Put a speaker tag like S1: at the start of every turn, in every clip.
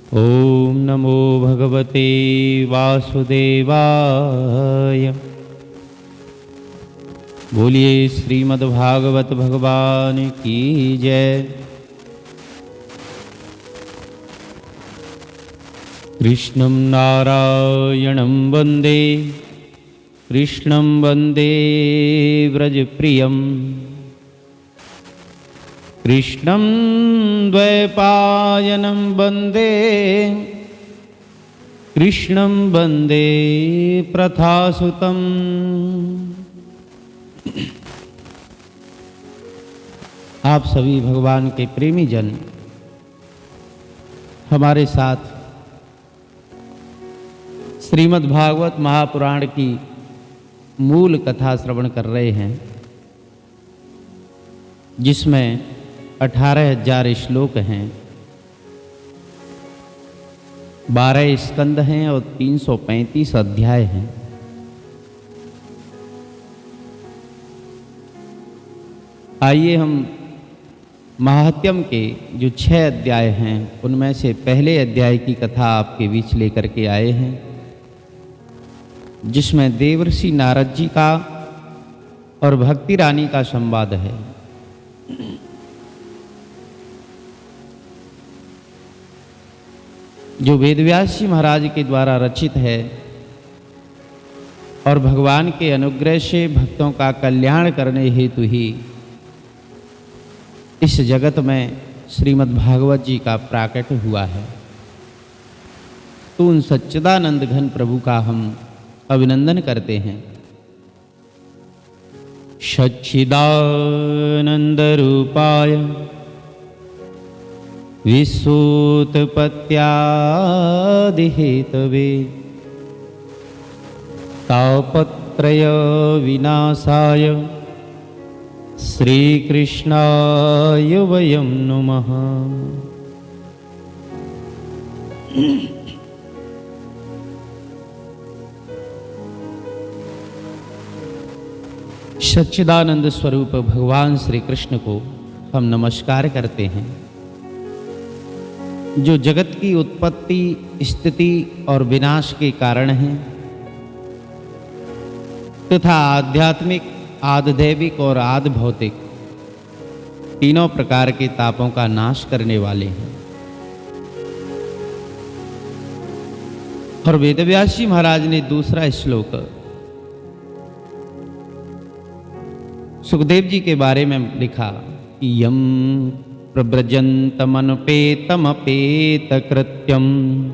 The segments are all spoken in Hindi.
S1: ओम नमो भगवते वासुदेवाय। बोलिए श्रीमद्भागवत भगवान की जय। कृष्णं नारायणं वन्दे कृष्णं वन्दे व्रजप्रियम् कृष्णं द्वैपायनं वन्दे कृष्णं वन्दे प्रथासुतम्। आप सभी भगवान के प्रेमी जन हमारे साथ श्रीमद् भागवत महापुराण की मूल कथा श्रवण कर रहे हैं, जिसमें 18,000 श्लोक हैं, 12 स्कंद हैं और 335 अध्याय हैं। आइए हम महात्म्य के जो 6 अध्याय हैं उनमें से पहले अध्याय की कथा आपके बीच लेकर के आए हैं, जिसमें देवर्षि नारद जी का और भक्ति रानी का संवाद है। जो वेदव्यास जी महाराज के द्वारा रचित है और भगवान के अनुग्रह से भक्तों का कल्याण करने हेतु ही इस जगत में श्रीमद् भागवत जी का प्राकट्य हुआ है। तो उन सच्चिदानंद घन प्रभु का हम अभिनंदन करते हैं। सच्चिदानंद रूपाय विश्वोत्पत्त्यादिहेतवे तापत्रय विनाशाय श्रीकृष्णाय वयं नमः। सच्चिदानंद स्वरूप भगवान श्री कृष्ण को हम नमस्कार करते हैं, जो जगत की उत्पत्ति, स्थिति और विनाश के कारण हैं तथा आध्यात्मिक, आधिदैविक और आधि भौतिक तीनों प्रकार के तापों का नाश करने वाले हैं। और वेदव्यास जी महाराज ने दूसरा श्लोक सुखदेव जी के बारे में लिखा कि यम प्रव्रजन्तमनुपेतमपेतकृत्यम्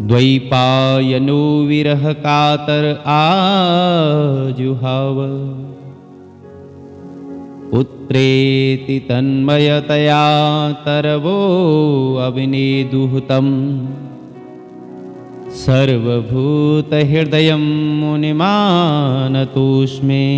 S1: द्वैपायनो विरह कातर आजुहाव पुत्रेति तन्मयतया तरवो अभिनेदुहुतम् सर्वभूत हृदयं मुनिमानतोऽस्मि।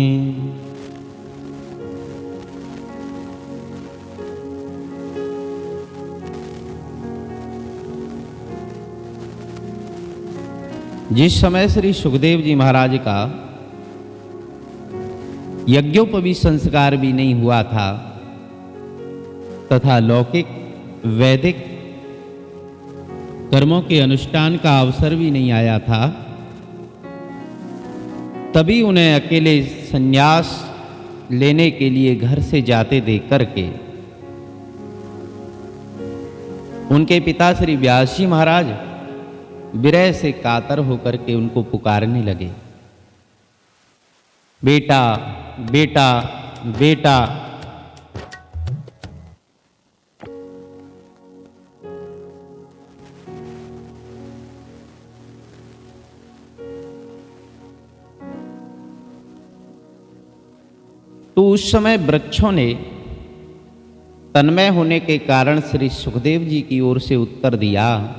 S1: जिस समय श्री सुखदेव जी महाराज का यज्ञोपवीत संस्कार भी नहीं हुआ था तथा लौकिक वैदिक कर्मों के अनुष्ठान का अवसर भी नहीं आया था, तभी उन्हें अकेले संन्यास लेने के लिए घर से जाते देख करके उनके पिता श्री व्यास जी महाराज विरह से कातर होकर के उनको पुकारने लगे, बेटा बेटा बेटा। तो उस समय वृक्षों ने तन्मय होने के कारण श्री सुखदेव जी की ओर से उत्तर दिया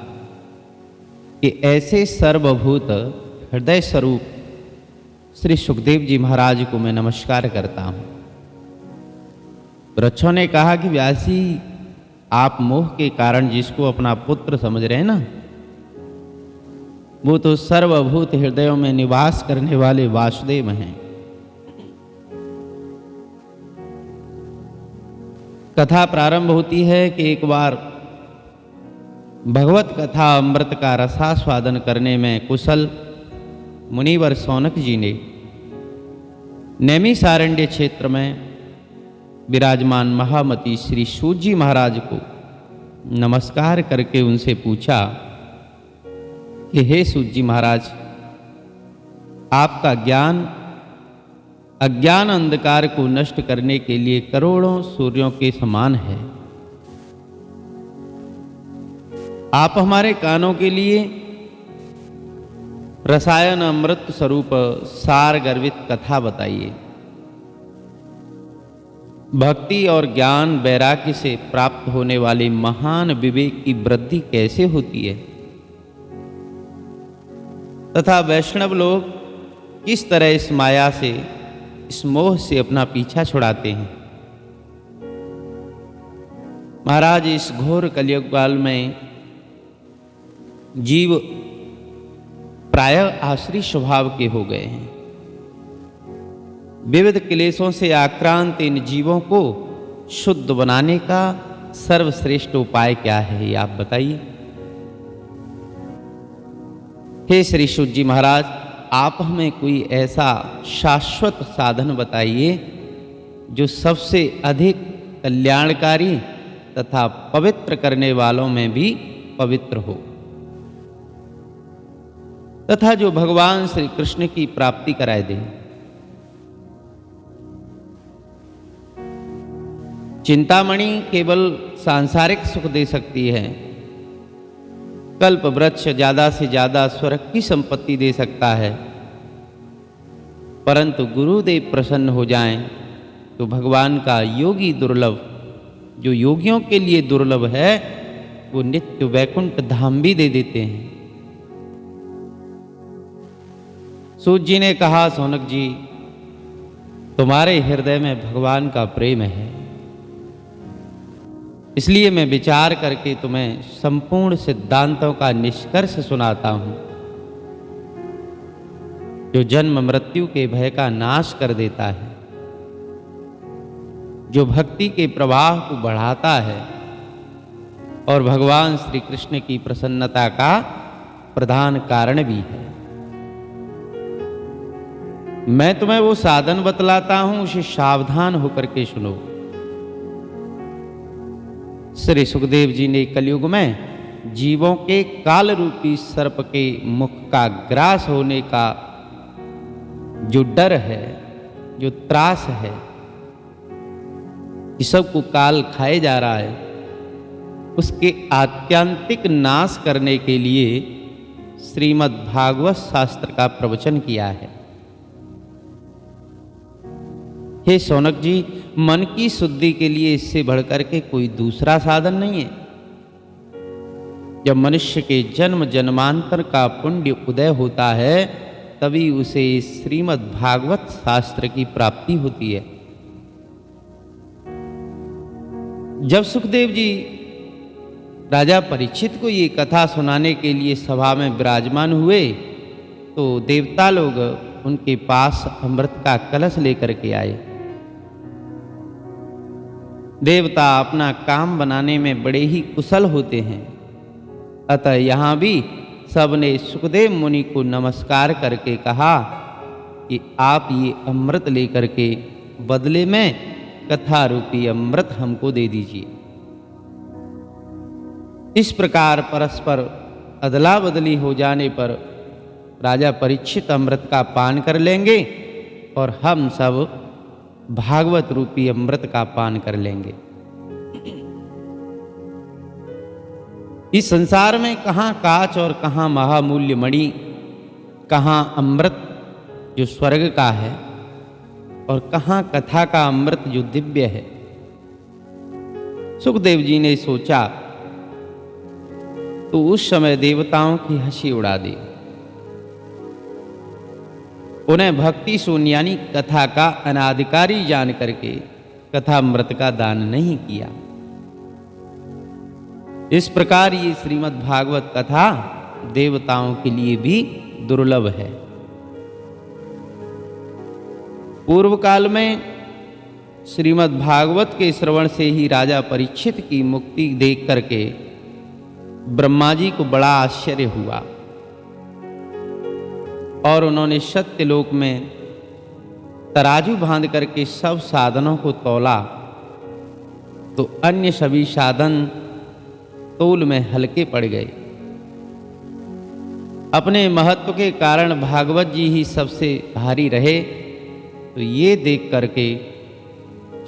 S1: कि ऐसे सर्वभूत हृदय स्वरूप श्री सुखदेव जी महाराज को मैं नमस्कार करता हूं। वृक्षों ने कहा कि व्यासी, आप मोह के कारण जिसको अपना पुत्र समझ रहे हैं ना, वो तो सर्वभूत हृदयों में निवास करने वाले वासुदेव हैं। कथा प्रारंभ होती है कि एक बार भगवत कथा अमृत का रसास्वादन करने में कुशल मुनिवर सौनक जी ने नैमिषारण्य क्षेत्र में विराजमान महामती श्री सूत जी महाराज को नमस्कार करके उनसे पूछा कि हे सूत जी महाराज, आपका ज्ञान अज्ञान अंधकार को नष्ट करने के लिए करोड़ों सूर्यों के समान है। आप हमारे कानों के लिए रसायन अमृत स्वरूप सार गर्वित कथा बताइए। भक्ति और ज्ञान वैराग्य से प्राप्त होने वाले महान विवेक की वृद्धि कैसे होती है तथा वैष्णव लोग किस तरह इस माया से, इस मोह से अपना पीछा छुड़ाते हैं। महाराज, इस घोर कलयुग काल में जीव प्रायः आश्रित स्वभाव के हो गए हैं। विविध क्लेशों से आक्रांत इन जीवों को शुद्ध बनाने का सर्वश्रेष्ठ उपाय क्या है, ये आप बताइए। हे श्री सूत जी महाराज, आप हमें कोई ऐसा शाश्वत साधन बताइए जो सबसे अधिक कल्याणकारी तथा पवित्र करने वालों में भी पवित्र हो तथा जो भगवान श्री कृष्ण की प्राप्ति कराए दे। चिंतामणि केवल सांसारिक सुख दे सकती है, कल्प वृक्ष ज्यादा से ज्यादा स्वर्ग की संपत्ति दे सकता है, परंतु गुरुदेव प्रसन्न हो जाएं तो भगवान का योगी दुर्लभ, जो योगियों के लिए दुर्लभ है, वो नित्य वैकुंठ धाम भी दे देते हैं। सूत जी ने कहा, सौनक जी, तुम्हारे हृदय में भगवान का प्रेम है, इसलिए मैं विचार करके तुम्हें संपूर्ण सिद्धांतों का निष्कर्ष सुनाता हूं, जो जन्म मृत्यु के भय का नाश कर देता है, जो भक्ति के प्रवाह को बढ़ाता है और भगवान श्री कृष्ण की प्रसन्नता का प्रधान कारण भी है। मैं तुम्हें वो साधन बतलाता हूं, उसे सावधान होकर के सुनो। श्री सुखदेव जी ने कलयुग में जीवों के काल रूपी सर्प के मुख का ग्रास होने का जो डर है, जो त्रास है, कि सबको काल खाए जा रहा है, उसके आत्यंतिक नाश करने के लिए श्रीमद् भागवत शास्त्र का प्रवचन किया है। हे सौनक जी, मन की शुद्धि के लिए इससे बढ़कर के कोई दूसरा साधन नहीं है। जब मनुष्य के जन्म जन्मांतर का पुण्य उदय होता है, तभी उसे श्रीमद् भागवत शास्त्र की प्राप्ति होती है। जब सुखदेव जी राजा परीक्षित को ये कथा सुनाने के लिए सभा में विराजमान हुए, तो देवता लोग उनके पास अमृत का कलश लेकर के आए। देवता अपना काम बनाने में बड़े ही कुशल होते हैं, अतः यहाँ भी सबने सुखदेव मुनि को नमस्कार करके कहा कि आप ये अमृत लेकर के बदले में कथा रूपी अमृत हमको दे दीजिए। इस प्रकार परस्पर अदला बदली हो जाने पर राजा परीक्षित अमृत का पान कर लेंगे और हम सब भागवत रूपी अमृत का पान कर लेंगे। इस संसार में कहाँ काच और कहाँ महामूल्य मणि, कहाँ अमृत जो स्वर्ग का है और कहाँ कथा का अमृत जो दिव्य है। सुखदेव जी ने सोचा तो उस समय देवताओं की हंसी उड़ा दी। उन्हें भक्ति शून्य यानी कथा का अनाधिकारी जान करके कथामृत का दान नहीं किया। इस प्रकार ये श्रीमद् भागवत कथा देवताओं के लिए भी दुर्लभ है। पूर्व काल में श्रीमद् भागवत के श्रवण से ही राजा परीक्षित की मुक्ति देख करके ब्रह्मा जी को बड़ा आश्चर्य हुआ और उन्होंने सत्यलोक में तराजू बांध करके सब साधनों को तौला तो अन्य सभी साधन तौल में हल्के पड़ गए। अपने महत्व के कारण भागवत जी ही सबसे भारी रहे, तो ये देख करके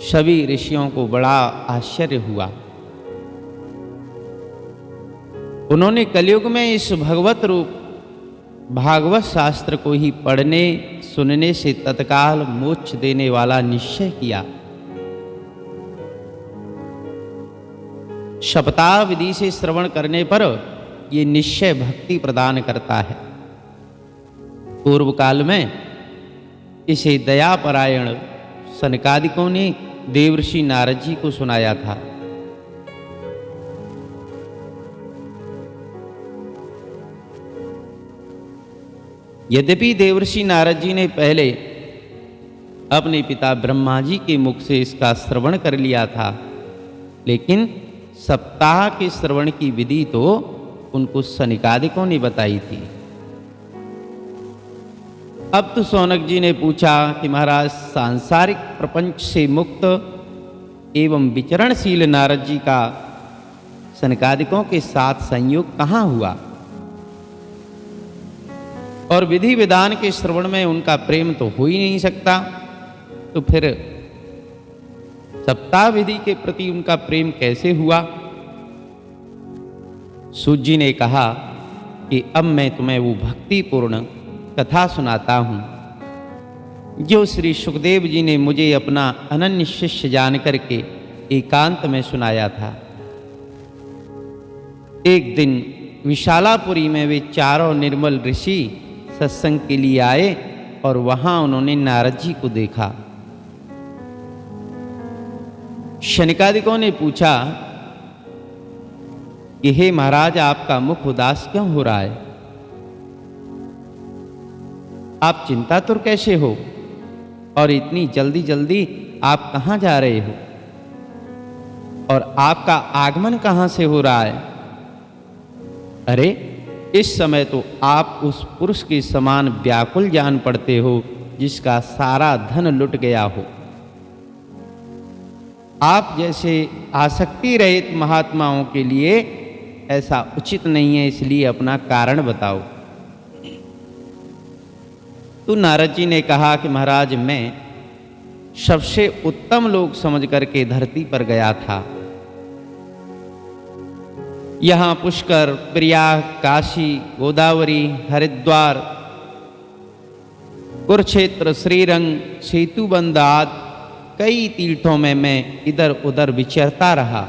S1: सभी ऋषियों को बड़ा आश्चर्य हुआ। उन्होंने कलयुग में इस भगवत रूप भागवत शास्त्र को ही पढ़ने सुनने से तत्काल मोक्ष देने वाला निश्चय किया। सप्ताह विधि से श्रवण करने पर ये निश्चय भक्ति प्रदान करता है। पूर्व काल में इसे दयापरायण सनकादिकों ने देवर्षि नारद जी को सुनाया था। यद्यपि देवर्षि नारद जी ने पहले अपने पिता ब्रह्मा जी के मुख से इसका श्रवण कर लिया था, लेकिन सप्ताह के श्रवण की विधि तो उनको सनकादिकों ने बताई थी। अब तो शौनक जी ने पूछा कि महाराज, सांसारिक प्रपंच से मुक्त एवं विचरणशील नारद जी का सनकादिकों के साथ संयोग कहाँ हुआ और विधि विधान के श्रवण में उनका प्रेम तो हो ही नहीं सकता, तो फिर सप्ताह विधि के प्रति उनका प्रेम कैसे हुआ? सूत जी ने कहा कि अब मैं तुम्हें वो भक्तिपूर्ण कथा सुनाता हूं जो श्री सुखदेव जी ने मुझे अपना अनन्य शिष्य जान करके एकांत में सुनाया था। एक दिन विशालापुरी में वे चारों निर्मल ऋषि सत्संग के लिए आए और वहां उन्होंने नारद जी को देखा। शनकादिकों ने पूछा कि हे महाराज, आपका मुख उदास क्यों हो रहा है? आप चिंतातुर कैसे हो और इतनी जल्दी जल्दी आप कहां जा रहे हो और आपका आगमन कहां से हो रहा है? अरे, इस समय तो आप उस पुरुष के समान व्याकुल जान पड़ते हो जिसका सारा धन लुट गया हो। आप जैसे आसक्ति रहित महात्माओं के लिए ऐसा उचित नहीं है, इसलिए अपना कारण बताओ। तो नारद जी ने कहा कि महाराज, मैं सबसे उत्तम लोग समझ करके धरती पर गया था। यहाँ पुष्कर, प्रयाग, काशी, गोदावरी, हरिद्वार, कुरुक्षेत्र, श्रीरंग, सेतुबंध आदि कई तीर्थों में मैं इधर उधर विचरता रहा,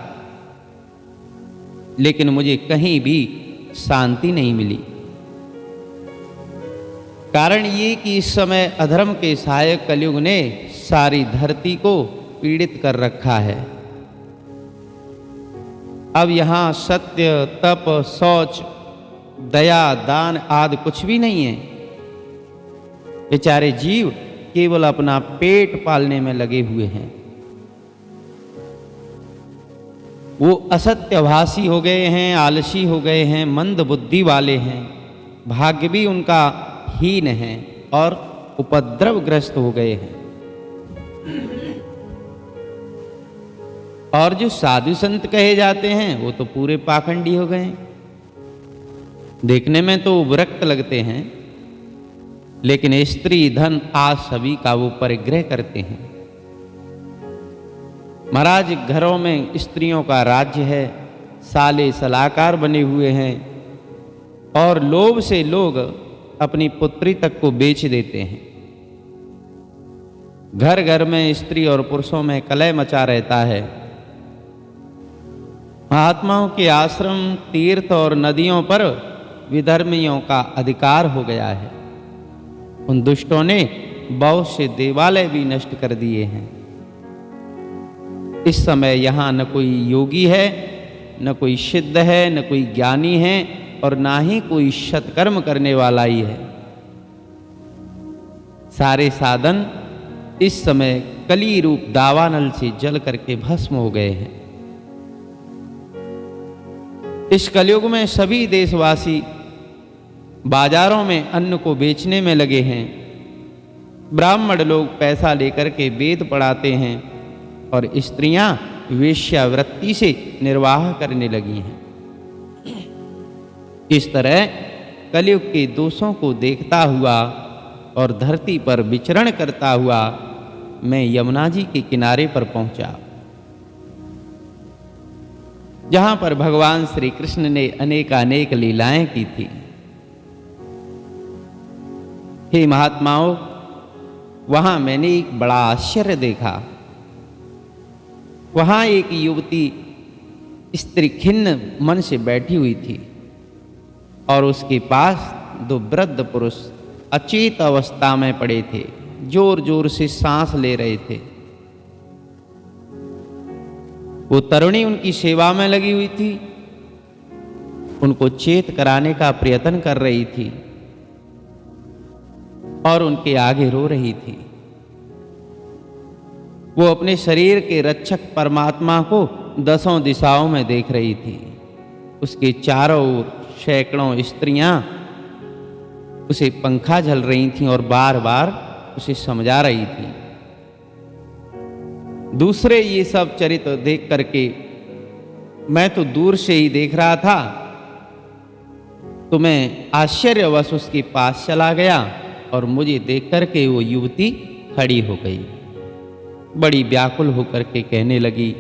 S1: लेकिन मुझे कहीं भी शांति नहीं मिली। कारण ये कि इस समय अधर्म के सहायक कलयुग ने सारी धरती को पीड़ित कर रखा है। अब यहाँ सत्य, तप, शौच, दया, दान आदि कुछ भी नहीं है। बेचारे जीव केवल अपना पेट पालने में लगे हुए हैं। वो असत्यभाषी हो गए हैं, आलसी हो गए हैं, मंद बुद्धि वाले हैं, भाग्य भी उनका हीन है और उपद्रवग्रस्त हो गए हैं। और जो साधु संत कहे जाते हैं वो तो पूरे पाखंडी हो गए हैं। देखने में तो विरक्त लगते हैं, लेकिन स्त्री धन आज सभी का वो परिग्रह करते हैं। महाराज, घरों में स्त्रियों का राज्य है, साले सलाहकार बने हुए हैं और लोभ से लोग अपनी पुत्री तक को बेच देते हैं। घर घर में स्त्री और पुरुषों में कलह मचा रहता है। महात्माओं के आश्रम, तीर्थ और नदियों पर विधर्मियों का अधिकार हो गया है। उन दुष्टों ने बहुत से देवालय भी नष्ट कर दिए हैं। इस समय यहाँ न कोई योगी है, न कोई सिद्ध है, न कोई ज्ञानी है और ना ही कोई सत्कर्म करने वाला ही है। सारे साधन इस समय कली रूप दावानल से जल करके भस्म हो गए हैं। इस कलयुग में सभी देशवासी बाजारों में अन्न को बेचने में लगे हैं। ब्राह्मण लोग पैसा लेकर के वेद पढ़ाते हैं और स्त्रियां वेश्यावृत्ति से निर्वाह करने लगी हैं। इस तरह कलयुग के दोषों को देखता हुआ और धरती पर विचरण करता हुआ मैं यमुना जी के किनारे पर पहुंचा, जहां पर भगवान श्री कृष्ण ने अनेकानेक लीलाएं की थी। हे महात्माओं, वहां मैंने एक बड़ा आश्चर्य देखा। वहां एक युवती स्त्री खिन्न मन से बैठी हुई थी और उसके पास दो वृद्ध पुरुष अचेत अवस्था में पड़े थे, जोर जोर से सांस ले रहे थे। वो तरुणी उनकी सेवा में लगी हुई थी, उनको चेत कराने का प्रयत्न कर रही थी और उनके आगे रो रही थी। वो अपने शरीर के रक्षक परमात्मा को दसों दिशाओं में देख रही थी। उसके चारों ओर सैकड़ों स्त्रियां उसे पंखा झल रही थीं और बार बार उसे समझा रही थी। दूसरे ये सब चरित्र देख करके मैं तो दूर से ही देख रहा था, तो मैं आश्चर्यवश उसके पास चला गया और मुझे देख करके वो युवती खड़ी हो गई। बड़ी व्याकुल होकर के कहने लगी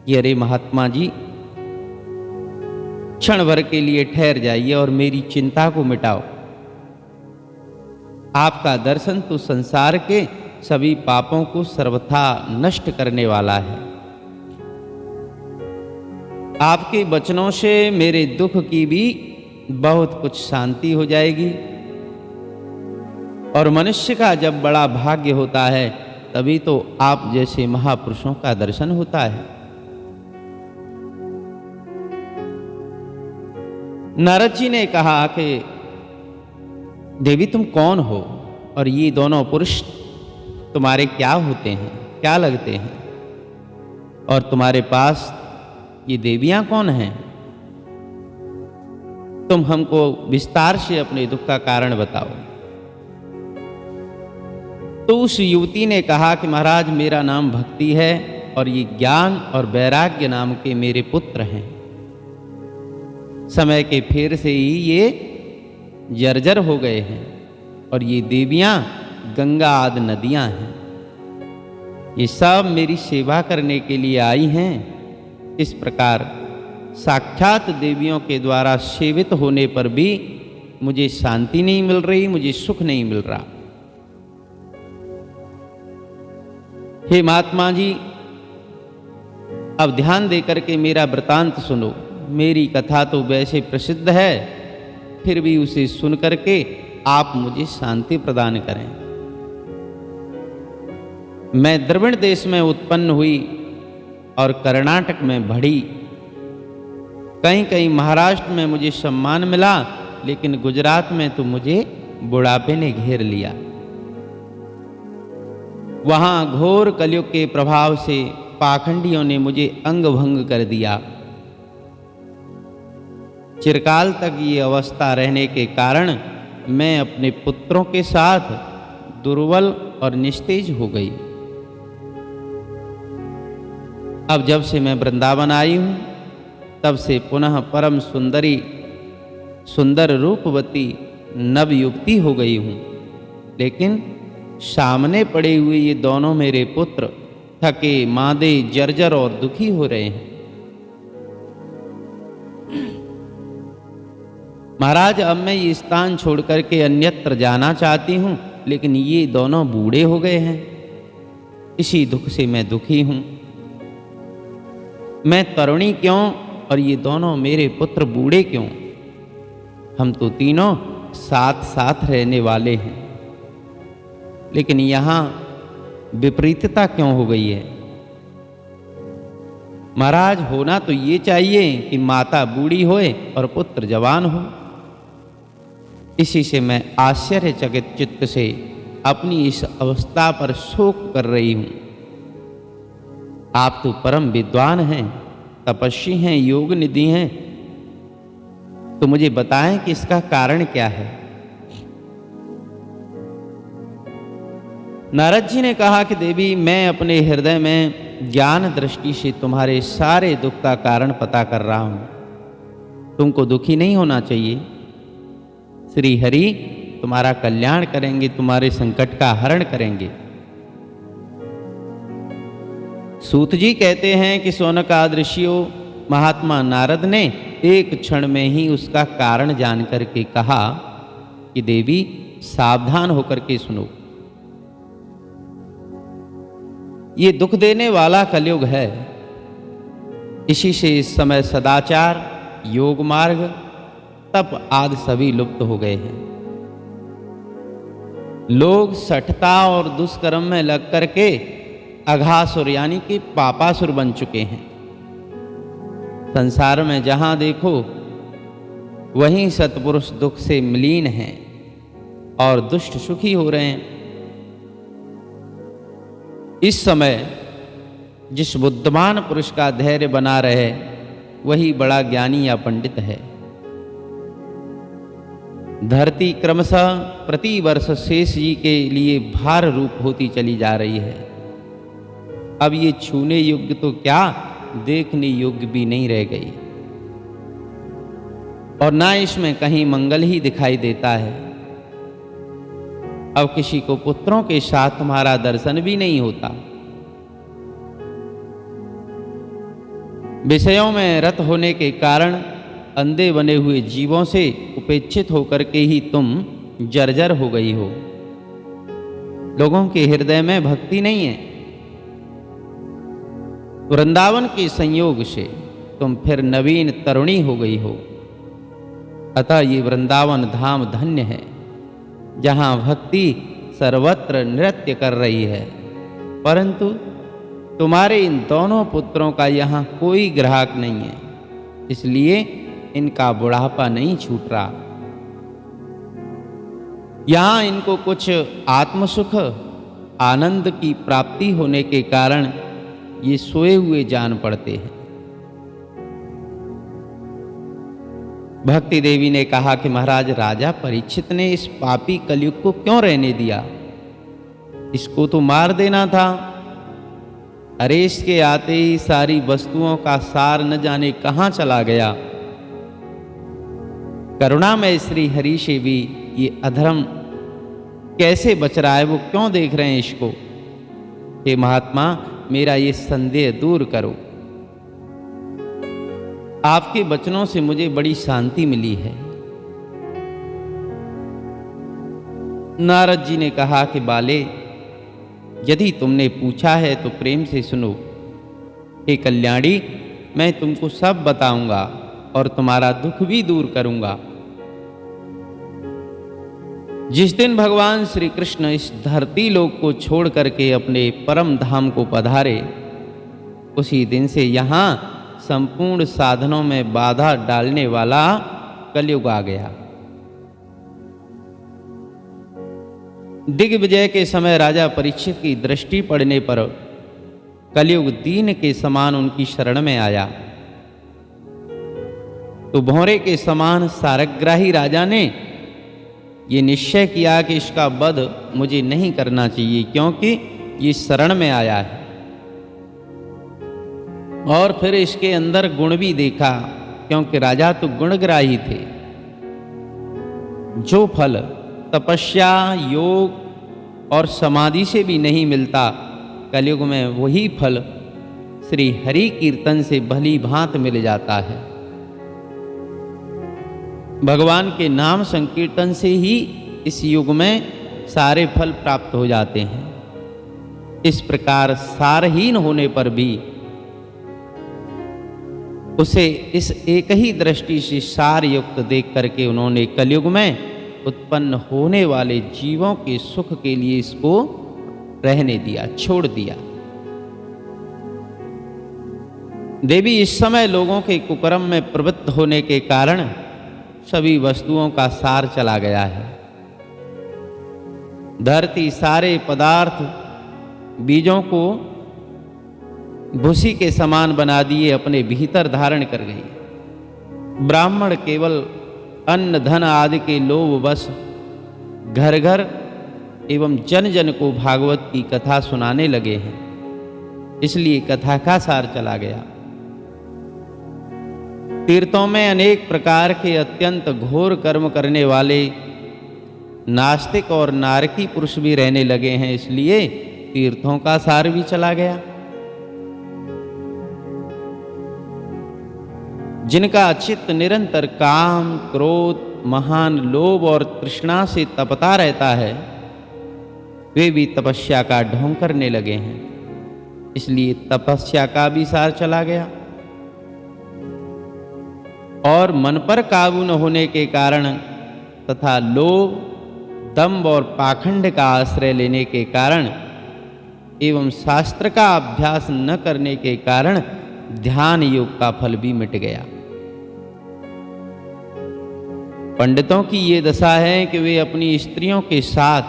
S1: कि अरे महात्मा जी, क्षण भर के लिए ठहर जाइए और मेरी चिंता को मिटाओ। आपका दर्शन तो संसार के सभी पापों को सर्वथा नष्ट करने वाला है। आपके वचनों से मेरे दुख की भी बहुत कुछ शांति हो जाएगी। और मनुष्य का जब बड़ा भाग्य होता है तभी तो आप जैसे महापुरुषों का दर्शन होता है। नारद जी ने कहा कि देवी तुम कौन हो और ये दोनों पुरुष तुम्हारे क्या होते हैं, क्या लगते हैं, और तुम्हारे पास ये देवियां कौन हैं? तुम हमको विस्तार से अपने दुख का कारण बताओ। तो उस युवती ने कहा कि महाराज मेरा नाम भक्ति है और ये ज्ञान और वैराग्य नाम के मेरे पुत्र हैं। समय के फेर से ही ये जर्जर हो गए हैं और ये देवियां गंगा आदि नदियां हैं। ये सब मेरी सेवा करने के लिए आई हैं। इस प्रकार साक्षात देवियों के द्वारा सेवित होने पर भी मुझे शांति नहीं मिल रही, मुझे सुख नहीं मिल रहा। हे महात्मा जी, अब ध्यान देकर के मेरा वृतांत सुनो। मेरी कथा तो वैसे प्रसिद्ध है, फिर भी उसे सुन करके आप मुझे शांति प्रदान करें। मैं द्रविड़ देश में उत्पन्न हुई और कर्नाटक में बढ़ी। कहीं कहीं महाराष्ट्र में मुझे सम्मान मिला, लेकिन गुजरात में तो मुझे बुढ़ापे ने घेर लिया। वहां घोर कलयुग के प्रभाव से पाखंडियों ने मुझे अंग भंग कर दिया। चिरकाल तक ये अवस्था रहने के कारण मैं अपने पुत्रों के साथ दुर्बल और निस्तेज हो गई। अब जब से मैं वृंदावन आई हूं, तब से पुनः परम सुंदर रूपवती नव युवती हो गई हूं। लेकिन सामने पड़े हुए ये दोनों मेरे पुत्र थके मादे जर्जर और दुखी हो रहे हैं। महाराज, अब मैं ये स्थान छोड़ करके अन्यत्र जाना चाहती हूं, लेकिन ये दोनों बूढ़े हो गए हैं। इसी दुख से मैं दुखी हूं। मैं तरुणी क्यों और ये दोनों मेरे पुत्र बूढ़े क्यों? हम तो तीनों साथ साथ रहने वाले हैं, लेकिन यहां विपरीतता क्यों हो गई है? महाराज, होना तो ये चाहिए कि माता बूढ़ी होए और पुत्र जवान हो। इसी से मैं आश्चर्यचकित चित्त से अपनी इस अवस्था पर शोक कर रही हूं। आप तो परम विद्वान हैं, तपस्वी हैं, योग निधि हैं, तो मुझे बताएं कि इसका कारण क्या है। नारद जी ने कहा कि देवी, मैं अपने हृदय में ज्ञान दृष्टि से तुम्हारे सारे दुख का कारण पता कर रहा हूं। तुमको दुखी नहीं होना चाहिए। श्री हरि तुम्हारा कल्याण करेंगे, तुम्हारे संकट का हरण करेंगे। सूत जी कहते हैं कि शौनकादि ऋषियों महात्मा नारद ने एक क्षण में ही उसका कारण जान करके कहा कि देवी सावधान होकर के सुनो। ये दुख देने वाला कलयुग है। इसी से इस समय सदाचार, योग मार्ग, तप आदि सभी लुप्त हो गए हैं। लोग सठता और दुष्कर्म में लग करके अघासुर यानी कि पापासुर बन चुके हैं। संसार में जहां देखो वहीं सत्पुरुष दुख से मलिन हैं और दुष्ट सुखी हो रहे हैं। इस समय जिस बुद्धिमान पुरुष का धैर्य बना रहे वही बड़ा ज्ञानी या पंडित है। धरती क्रमशः प्रति वर्ष शेष जी के लिए भार रूप होती चली जा रही है। अब ये छूने योग्य तो क्या, देखने योग्य भी नहीं रह गई, और ना इसमें कहीं मंगल ही दिखाई देता है। अब किसी को पुत्रों के साथ तुम्हारा दर्शन भी नहीं होता। विषयों में रत होने के कारण अंधे बने हुए जीवों से उपेक्षित होकर के ही तुम जर्जर हो गई हो। लोगों के हृदय में भक्ति नहीं है। वृंदावन के संयोग से तुम फिर नवीन तरुणी हो गई हो। अतः ये वृंदावन धाम धन्य है, जहां भक्ति सर्वत्र नृत्य कर रही है। परंतु तुम्हारे इन दोनों पुत्रों का यहाँ कोई ग्राहक नहीं है, इसलिए इनका बुढ़ापा नहीं छूट रहा। यहाँ इनको कुछ आत्मसुख आनंद की प्राप्ति होने के कारण ये सोए हुए जान पड़ते हैं। भक्ति देवी ने कहा कि महाराज, राजा परीक्षित ने इस पापी कलयुग को क्यों रहने दिया? इसको तो मार देना था। अरे इसके आते ही सारी वस्तुओं का सार न जाने कहां चला गया। करुणा में श्री हरि से भी ये अधर्म कैसे बच रहा है, वो क्यों देख रहे हैं इसको? हे महात्मा, मेरा ये संदेह दूर करो। आपके वचनों से मुझे बड़ी शांति मिली है। नारद जी ने कहा कि बाले, यदि तुमने पूछा है तो प्रेम से सुनो। हे कल्याणी, मैं तुमको सब बताऊंगा और तुम्हारा दुख भी दूर करूंगा। जिस दिन भगवान श्री कृष्ण इस धरती लोक को छोड़ करके अपने परम धाम को पधारे, उसी दिन से यहाँ संपूर्ण साधनों में बाधा डालने वाला कलयुग आ गया। दिग्विजय के समय राजा परीक्षित की दृष्टि पड़ने पर कलयुग दीन के समान उनकी शरण में आया। तो भौरे के समान सारग्राही राजा ने ये निश्चय किया कि इसका वध मुझे नहीं करना चाहिए, क्योंकि ये शरण में आया है। और फिर इसके अंदर गुण भी देखा, क्योंकि राजा तो गुणग्राही थे। जो फल तपस्या, योग और समाधि से भी नहीं मिलता, कलयुग में वही फल श्री हरि कीर्तन से भली भांत मिल जाता है। भगवान के नाम संकीर्तन से ही इस युग में सारे फल प्राप्त हो जाते हैं। इस प्रकार सारहीन होने पर भी उसे इस एक ही दृष्टि से सार युक्त देख करके उन्होंने कलयुग में उत्पन्न होने वाले जीवों के सुख के लिए इसको रहने दिया, छोड़ दिया। देवी, इस समय लोगों के कुकर्म में प्रवृत्त होने के कारण सभी वस्तुओं का सार चला गया है। धरती सारे पदार्थ बीजों को भूसी के समान बना दिए अपने भीतर धारण कर गई। ब्राह्मण केवल अन्न धन आदि के लोभ बस घर घर एवं जन जन को भागवत की कथा सुनाने लगे हैं, इसलिए कथा का सार चला गया। तीर्थों में अनेक प्रकार के अत्यंत घोर कर्म करने वाले नास्तिक और नारकी पुरुष भी रहने लगे हैं, इसलिए तीर्थों का सार भी चला गया। जिनका चित्त निरंतर काम, क्रोध, महान लोभ और तृष्णा से तपता रहता है, वे भी तपस्या का ढोंग करने लगे हैं, इसलिए तपस्या का भी सार चला गया। और मन पर काबू न होने के कारण तथा लोभ, दंभ और पाखंड का आश्रय लेने के कारण एवं शास्त्र का अभ्यास न करने के कारण ध्यान योग का फल भी मिट गया। पंडितों की ये दशा है कि वे अपनी स्त्रियों के साथ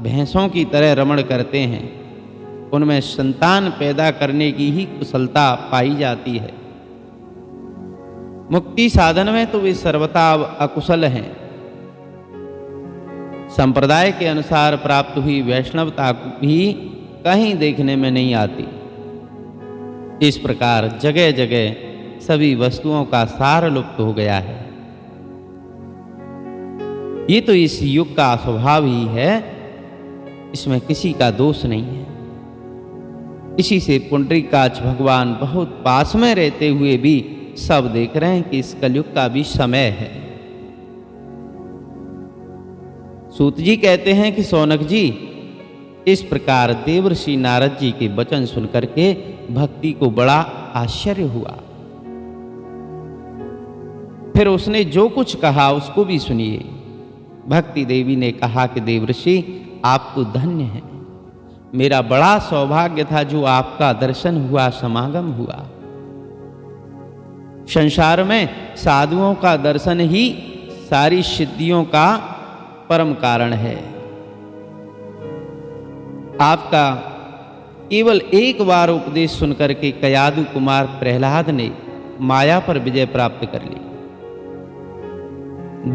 S1: भैंसों की तरह रमण करते हैं, उनमें संतान पैदा करने की ही कुशलता पाई जाती है। मुक्ति साधन में तो वे सर्वथा अकुशल हैं। संप्रदाय के अनुसार प्राप्त हुई वैष्णवता भी कहीं देखने में नहीं आती। इस प्रकार जगह जगह सभी वस्तुओं का सार लुप्त हो गया है। ये तो इस युग का स्वभाव ही है, इसमें किसी का दोष नहीं है। इसी से पुंडरीकाक्ष भगवान बहुत पास में रहते हुए भी सब देख रहे हैं कि इस कलयुग का भी समय है। सूत जी कहते हैं कि सौनक जी, इस प्रकार देवर्षि नारद जी के वचन सुनकर के भक्ति को बड़ा आश्चर्य हुआ। फिर उसने जो कुछ कहा उसको भी सुनिए। भक्ति देवी ने कहा कि देवर्षि, आप तो धन्य हैं। मेरा बड़ा सौभाग्य था जो आपका दर्शन हुआ, समागम हुआ। संसार में साधुओं का दर्शन ही सारी सिद्धियों का परम कारण है। आपका केवल एक बार उपदेश सुनकर के कयादु कुमार प्रहलाद ने माया पर विजय प्राप्त कर ली।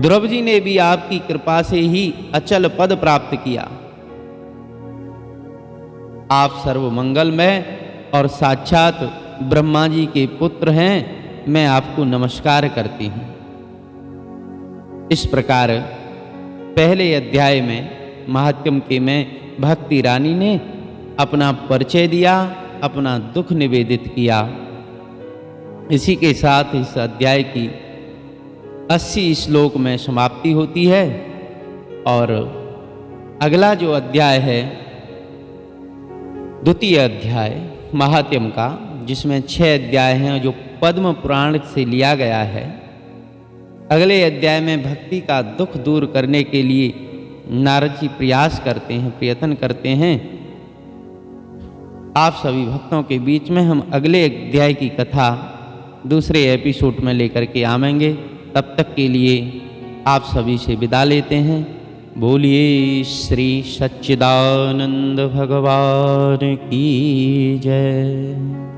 S1: ध्रुव जी ने भी आपकी कृपा से ही अचल पद प्राप्त किया। आप सर्वमंगलमय और साक्षात ब्रह्मा जी के पुत्र हैं। मैं आपको नमस्कार करती हूं। इस प्रकार पहले अध्याय में महात्म्य के में भक्ति रानी ने अपना परिचय दिया, अपना दुख निवेदित किया। इसी के साथ इस अध्याय की 80 श्लोक में समाप्ति होती है। और अगला जो अध्याय है, द्वितीय अध्याय महात्म्य का, जिसमें 6 अध्याय हैं जो पद्म पुराण से लिया गया है। अगले अध्याय में भक्ति का दुख दूर करने के लिए नारद जी प्रयास करते हैं, प्रयत्न करते हैं। आप सभी भक्तों के बीच में हम अगले अध्याय की कथा दूसरे एपिसोड में लेकर के आवेंगे। तब तक के लिए आप सभी से विदा लेते हैं। बोलिए श्री सच्चिदानंद भगवान की जय।